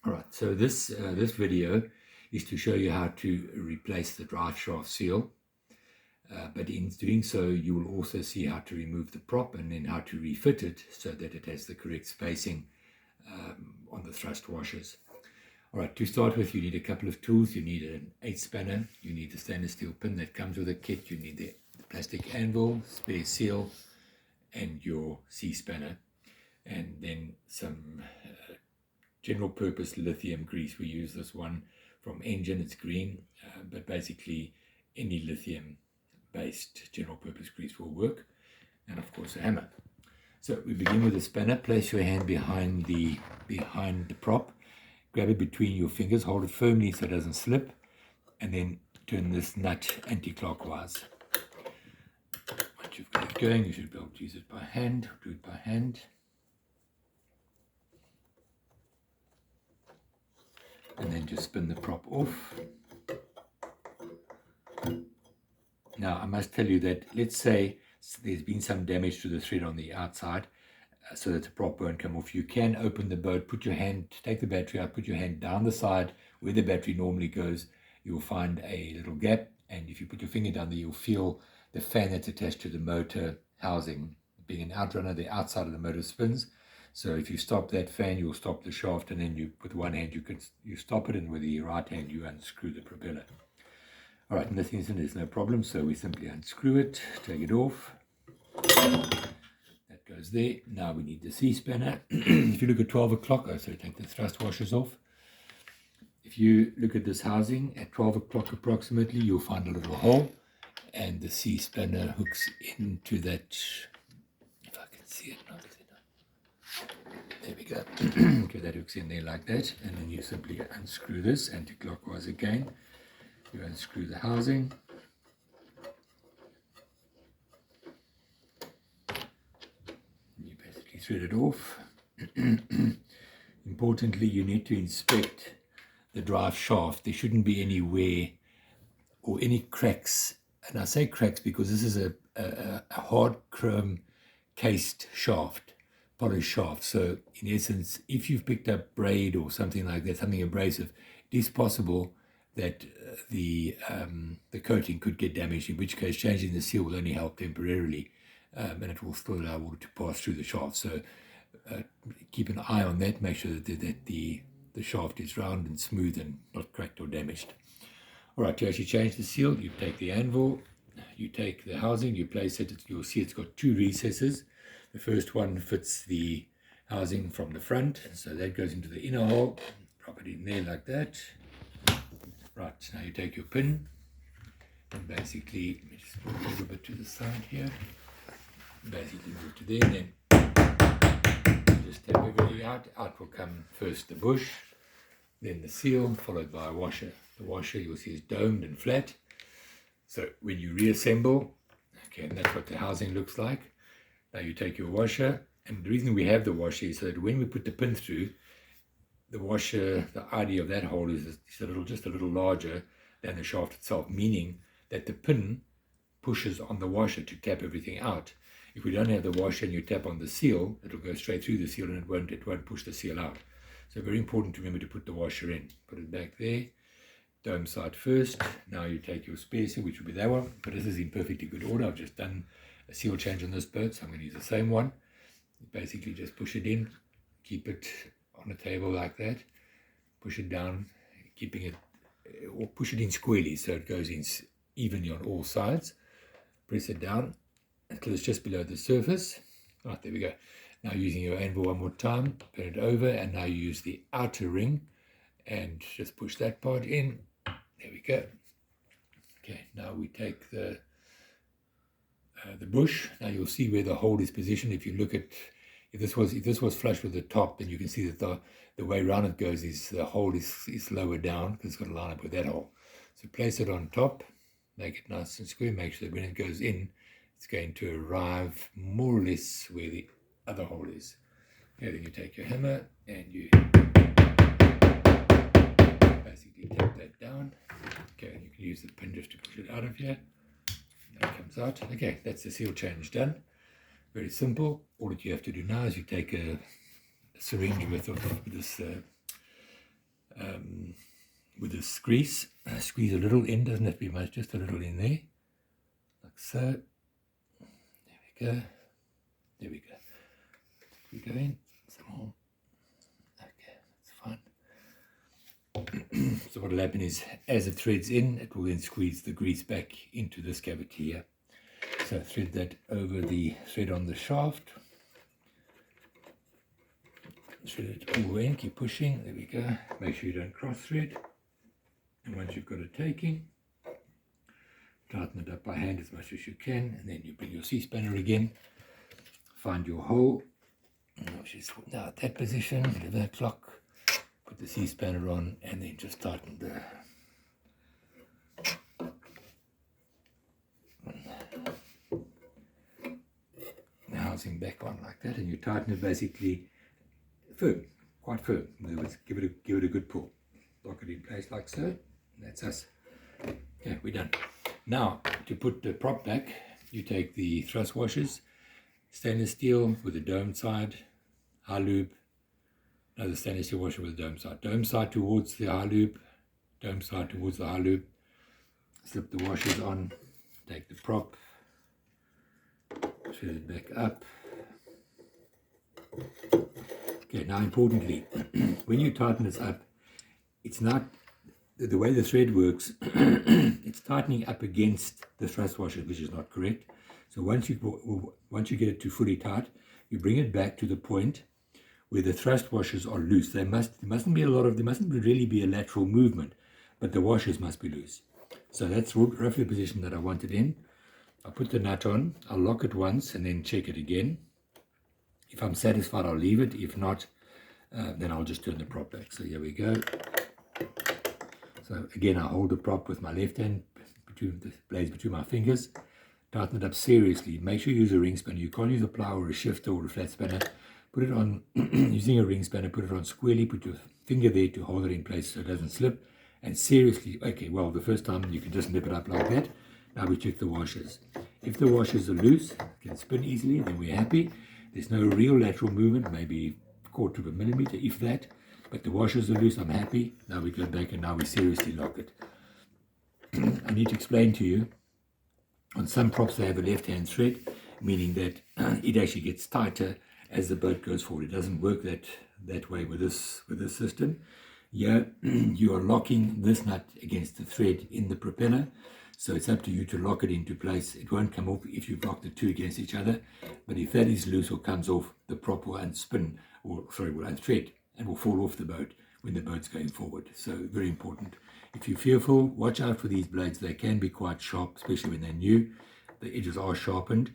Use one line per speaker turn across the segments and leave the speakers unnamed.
All right, so this video is to show you how to replace the drive shaft seal. But in doing so, you will also see how to remove the prop and then how to refit it so that it has the correct spacing on the thrust washers. All right, to start with, you need a couple of tools. You need an 8 spanner, you need the stainless steel pin that comes with the kit, you need the plastic anvil, spare seal, and your C-spanner, and then some general purpose lithium grease. We use this one from Engine, it's green, but basically any lithium based general purpose grease will work, and of course a hammer. So we begin with the spanner. Place your hand behind the prop, grab it between your fingers, hold it firmly so it doesn't slip, and then turn this nut anti-clockwise. Once you've got it going, you should be able to use it by hand. Do it by hand. And then just spin the prop off. Now I must tell you that, let's say there's been some damage to the thread on the outside, so that the prop won't come off. You can open the boat, put your hand, take the battery out, put your hand down the side where the battery normally goes. You'll find a little gap, and if you put your finger down there, you'll feel the fan that's attached to the motor housing. Being an outrunner, the outside of the motor spins. So if you stop that fan, you'll stop the shaft, and then you, with one hand, you stop it, and with the right hand, you unscrew the propeller. All right, in this instance, there's no problem, so we simply unscrew it, take it off. That goes there. Now we need the C-spanner. If you look at 12 o'clock, so take the thrust washers off. If you look at this housing, at 12 o'clock approximately, you'll find a little hole, and the C-spanner hooks into that, if I can see it now. There we go. Okay, that hooks in there like that, and then you simply unscrew this anti-clockwise again. You unscrew the housing. You basically thread it off. Importantly, you need to inspect the drive shaft. There shouldn't be any wear or any cracks. And I say cracks because this is a hard chrome cased shaft, polished shaft. So in essence, if you've picked up braid or something like that, something abrasive, it is possible that the coating could get damaged, in which case changing the seal will only help temporarily, and it will still allow water to pass through the shaft. So keep an eye on that, make sure that the shaft is round and smooth and not cracked or damaged. All right, to actually change the seal, you take the anvil, you take the housing, you place it. You'll see it's got 2 recesses. The first one fits the housing from the front, so that goes into the inner hole. Drop it in there like that. Right, now you take your pin and basically, let me just move a little bit to the side here. Basically move to there, and then just tap everything out. Out will come first the bush, then the seal, followed by a washer. The washer, you'll see, is domed and flat. So when you reassemble, okay, and that's what the housing looks like. Now you take your washer, and the reason we have the washer is so that when we put the pin through, the washer, the idea of that hole is just a little larger than the shaft itself, meaning that the pin pushes on the washer to tap everything out. If we don't have the washer and you tap on the seal, it'll go straight through the seal and it won't push the seal out. So very important to remember to put the washer in. Put it back there, dome side first. Now you take your spare seal, which will be that one, but this is in perfectly good order. I've just done a seal change on this boat, so I'm going to use the same one. You basically just push it in, keep it on a table like that, push it down, keeping it, or push it in squarely so it goes in evenly on all sides. Press it down until it's just below the surface. Right, there we go. Now using your anvil one more time, turn it over, and now you use the outer ring and just push that part in. There we go. Okay, now we take the bush. Now you'll see where the hole is positioned. If you look at, if this was flush with the top, then you can see that the way around it goes is the hole is lower down because it's got to line up with that hole. So place it on top, make it nice and square, make sure that when it goes in, it's going to arrive more or less where the other hole is. Okay, then you take your hammer and you basically tap that down. Okay, and you can use the pin just to push it out of here. That comes out. Okay, that's the seal change done. Very simple. All that you have to do now is you take a syringe with this with this grease. Squeeze a little in, doesn't have to be much, just a little in there, like so. There we go. There we go. We go in some more. Okay, that's fine. So what will happen is, as it threads in, it will then squeeze the grease back into this cavity here. So thread that over the thread on the shaft. Thread it all the way in, keep pushing. There we go. Make sure you don't cross thread. And once you've got it taking, tighten it up by hand as much as you can, and then you bring your C-spanner again, find your hole, which is now at that position, 11 o'clock, put the C-spanner on, and then just tighten the housing back on like that, and you tighten it basically firm, quite firm. In other words, give it a good pull. Lock it in place like so. That's us. Okay, we're done. Now, to put the prop back, you take the thrust washers, stainless steel with a dome side, high loop, another stainless steel washer with a dome side towards the high loop, dome side towards the high loop, slip the washers on, take the prop, thread it back up. Okay, now importantly, when you tighten this up, it's not, the way the thread works, it's tightening up against the thrust washer, which is not correct. So once you get it to fully tight, you bring it back to the point where the thrust washers are loose. There mustn't really be a lateral movement, but the washers must be loose. So that's roughly the position that I want it in. I'll put the nut on, I'll lock it once and then check it again. If I'm satisfied, I'll leave it. If not, then I'll just turn the prop back. So here we go. So again, I hold the prop with my left hand, between the blades between my fingers, tighten it up seriously. Make sure you use a ring spanner. You can't use a plow or a shifter or a flat spanner. Put it on, using a ring spanner, put it on squarely, put your finger there to hold it in place so it doesn't slip. And seriously, okay, well, the first time you can just nip it up like that. Now we check the washers. If the washers are loose, can spin easily, then we're happy. There's no real lateral movement, maybe a quarter of a millimeter, if that. But the washers are loose, I'm happy. Now we go back and now we seriously lock it. I need to explain to you, on some props they have a left-hand thread, meaning that it actually gets tighter as the boat goes forward. It doesn't work that way with this system. Here, you are locking this nut against the thread in the propeller, so it's up to you to lock it into place. It won't come off if you've locked the two against each other, but if that is loose or comes off, the prop will unspin, will unthread, and will fall off the boat when the boat's going forward. So very important. If you're fearful, watch out for these blades. They can be quite sharp, especially when they're new. The edges are sharpened.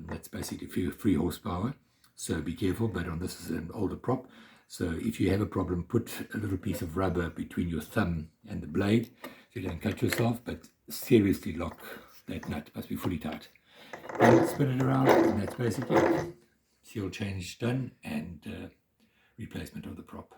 That's basically 3 horsepower. So be careful, but on this is an older prop. So if you have a problem, put a little piece of rubber between your thumb and the blade so you don't cut yourself, but seriously lock that nut. It must be fully tight. And spin it around, and that's basically it. Seal change done, and replacement of the prop.